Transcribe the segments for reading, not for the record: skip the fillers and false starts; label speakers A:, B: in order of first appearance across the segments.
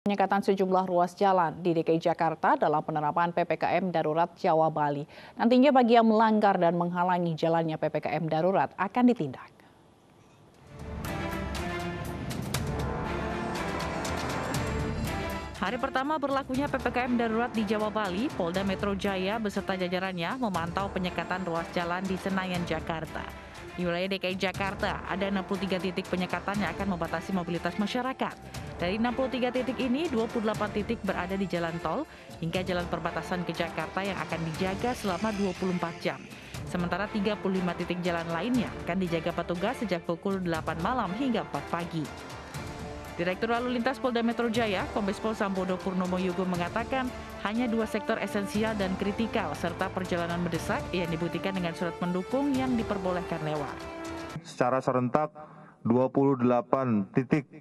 A: Penyekatan sejumlah ruas jalan di DKI Jakarta dalam penerapan PPKM Darurat Jawa Bali. Nantinya bagi yang melanggar dan menghalangi jalannya PPKM Darurat akan ditindak. Hari pertama berlakunya PPKM Darurat di Jawa Bali, Polda Metro Jaya beserta jajarannya memantau penyekatan ruas jalan di Senayan, Jakarta. Di wilayah DKI Jakarta, ada 63 titik penyekatan yang akan membatasi mobilitas masyarakat. Dari 63 titik ini, 28 titik berada di jalan tol hingga jalan perbatasan ke Jakarta yang akan dijaga selama 24 jam. Sementara 35 titik jalan lainnya akan dijaga petugas sejak pukul 8 malam hingga 4 pagi. Direktur Lalu Lintas Polda Metro Jaya, Kombes Pol Sambodo Purnomo Yugo mengatakan hanya 2 sektor esensial dan kritikal serta perjalanan mendesak yang dibuktikan dengan surat mendukung yang diperbolehkan lewat.
B: Secara serentak 28 titik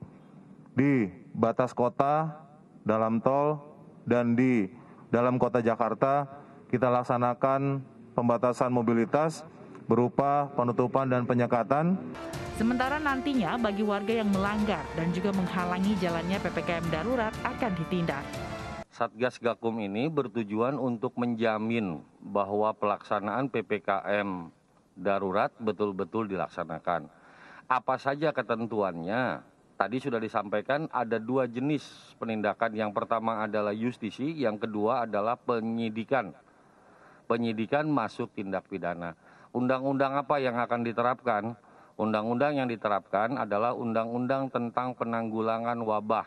B: di batas kota, dalam tol, dan di dalam kota Jakarta kita laksanakan pembatasan mobilitas berupa penutupan dan penyekatan.
A: Sementara nantinya bagi warga yang melanggar dan juga menghalangi jalannya PPKM Darurat akan ditindak.
C: Satgas Gakum ini bertujuan untuk menjamin bahwa pelaksanaan PPKM Darurat betul-betul dilaksanakan. Apa saja ketentuannya? Tadi sudah disampaikan ada 2 jenis penindakan. Yang pertama adalah justisi, yang kedua adalah penyidikan. Penyidikan masuk tindak pidana. Undang-undang apa yang akan diterapkan? Undang-undang yang diterapkan adalah undang-undang tentang penanggulangan wabah.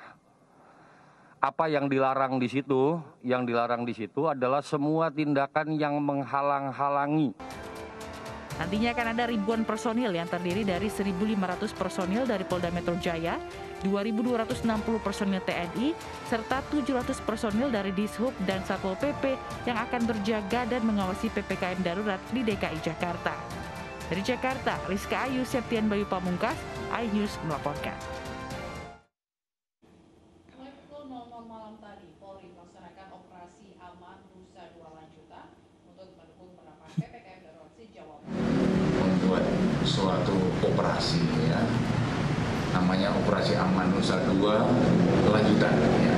C: Apa yang dilarang di situ? Yang dilarang di situ adalah semua tindakan yang menghalang-halangi.
A: Nantinya akan ada ribuan personil yang terdiri dari 1.500 personil dari Polda Metro Jaya, 2.260 personil TNI, serta 700 personil dari Dishub dan Satpol PP yang akan berjaga dan mengawasi PPKM Darurat di DKI Jakarta. Dari Jakarta, Rizka Ayu, Septian Bayu Pamungkas, iNews melaporkan.
D: Mulai pukul 00 malam tadi, Polri melaksanakan operasi aman Nusa Dua lanjutan untuk mendukung penerapan PPKM Darurat di Jawa Bali.
E: Membuat suatu operasi, ya, namanya operasi aman Nusa Dua lanjutan. Ya.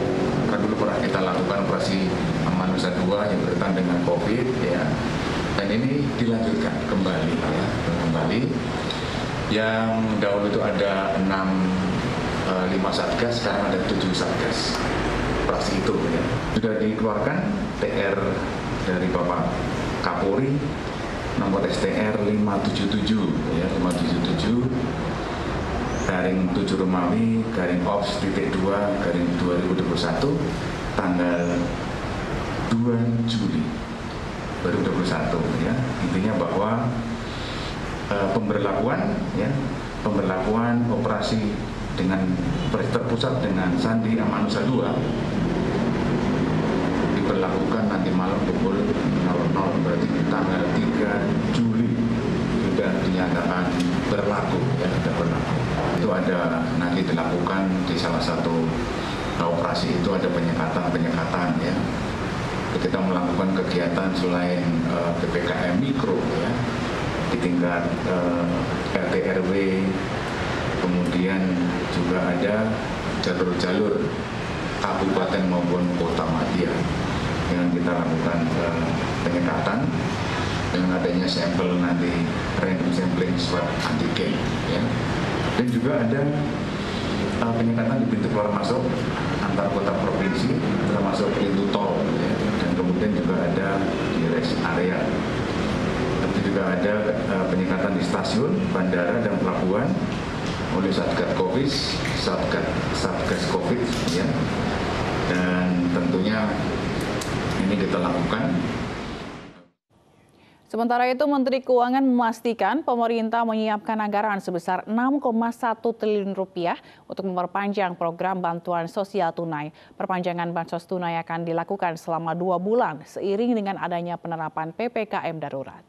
E: Karena dulu pernah kita lakukan operasi aman Nusa Dua yang berkaitan dengan COVID, ya. Dan ini dilanjutkan kembali, ya, kembali. Yang dahulu itu ada 5 satgas, sekarang ada 7 satgas. Operasi itu, ya. Sudah dikeluarkan TR dari Bapak Kapolri, nomor STR 577, ya, 577 garing 7 Romawi garing Ops .2 garing 2021 tanggal 2 Juli 2021, ya. Intinya bahwa pemberlakuan operasi dengan terpusat dengan Sandi Aman Nusa Dua diberlakukan nanti malam pukul 00, berarti tanggal 3 Juli sudah dinyatakan berlaku, ya, sudah berlaku. Itu ada nanti dilakukan di salah satu operasi itu ada penyekatan, ya. Kita melakukan kegiatan selain PPKM mikro, ya, di tingkat RT RW, kemudian juga ada jalur-jalur kabupaten maupun kota madya yang kita lakukan penyekatan dengan adanya sampel nanti random sampling swab antigen, ya. Dan juga ada penyekatan di pintu keluar masuk antar kota provinsi termasuk pintu tol, ya. Dan kemudian juga ada di rest area. Tentu juga ada penyekatan di stasiun, bandara dan pelabuhan oleh Satgas Covid, ya. Dan tentunya ini kita lakukan.
A: Sementara itu, Menteri Keuangan memastikan pemerintah menyiapkan anggaran sebesar 6,1 triliun rupiah untuk memperpanjang program bantuan sosial tunai. Perpanjangan bansos tunai akan dilakukan selama 2 bulan seiring dengan adanya penerapan PPKM Darurat.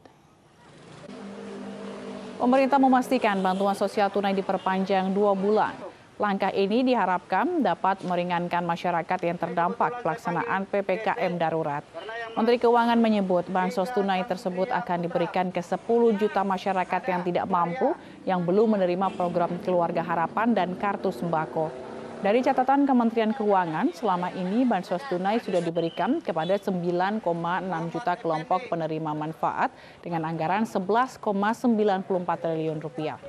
A: Pemerintah memastikan bantuan sosial tunai diperpanjang 2 bulan. Langkah ini diharapkan dapat meringankan masyarakat yang terdampak pelaksanaan PPKM Darurat. Menteri Keuangan menyebut bansos tunai tersebut akan diberikan ke 10 juta masyarakat yang tidak mampu yang belum menerima program Keluarga Harapan dan Kartu Sembako. Dari catatan Kementerian Keuangan, selama ini bansos tunai sudah diberikan kepada 9,6 juta kelompok penerima manfaat dengan anggaran 11,94 triliun rupiah.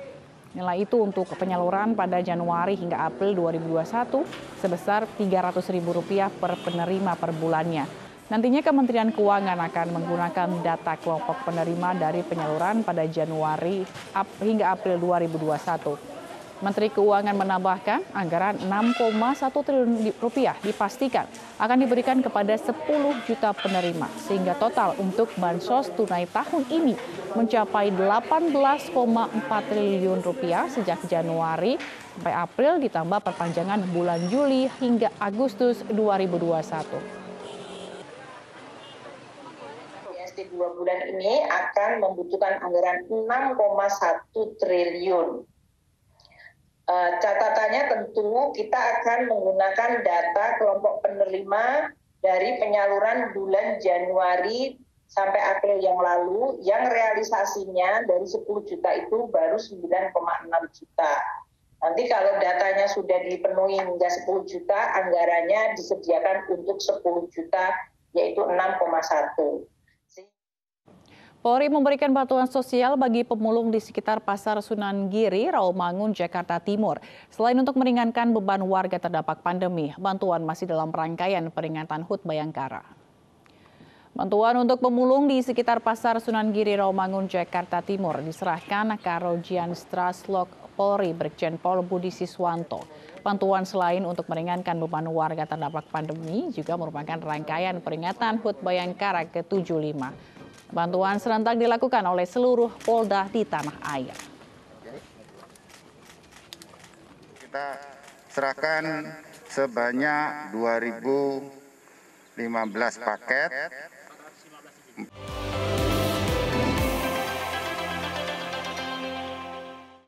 A: Nilai itu untuk penyaluran pada Januari hingga April 2021 sebesar Rp300.000 per penerima per bulannya. Nantinya Kementerian Keuangan akan menggunakan data kelompok penerima dari penyaluran pada Januari hingga April 2021. Menteri Keuangan menambahkan anggaran Rp6,1 triliun dipastikan akan diberikan kepada 10 juta penerima sehingga total untuk bansos tunai tahun ini mencapai Rp18,4 triliun sejak Januari sampai April ditambah perpanjangan bulan Juli hingga Agustus 2021.
F: PSD 2 bulan ini akan membutuhkan anggaran 6,1 triliun. Catatannya tentu kita akan menggunakan data kelompok penerima dari penyaluran bulan Januari sampai April yang lalu, yang realisasinya dari 10 juta itu baru 9,6 juta. Nanti kalau datanya sudah dipenuhi hingga 10 juta, anggarannya disediakan untuk 10 juta, yaitu 6,1.
A: Polri memberikan bantuan sosial bagi pemulung di sekitar Pasar Sunan Giri, Rawamangun, Jakarta Timur. Selain untuk meringankan beban warga terdampak pandemi, bantuan masih dalam rangkaian peringatan HUT Bayangkara. Bantuan untuk pemulung di sekitar Pasar Sunan Giri, Rawamangun, Jakarta Timur diserahkan Karojian Straslok Polri Brigjen Pol Budi Siswanto. Bantuan selain untuk meringankan beban warga terdampak pandemi juga merupakan rangkaian peringatan HUT Bayangkara ke-75. Bantuan serentak dilakukan oleh seluruh Polda di tanah air.
G: Kita serahkan sebanyak 2.015 paket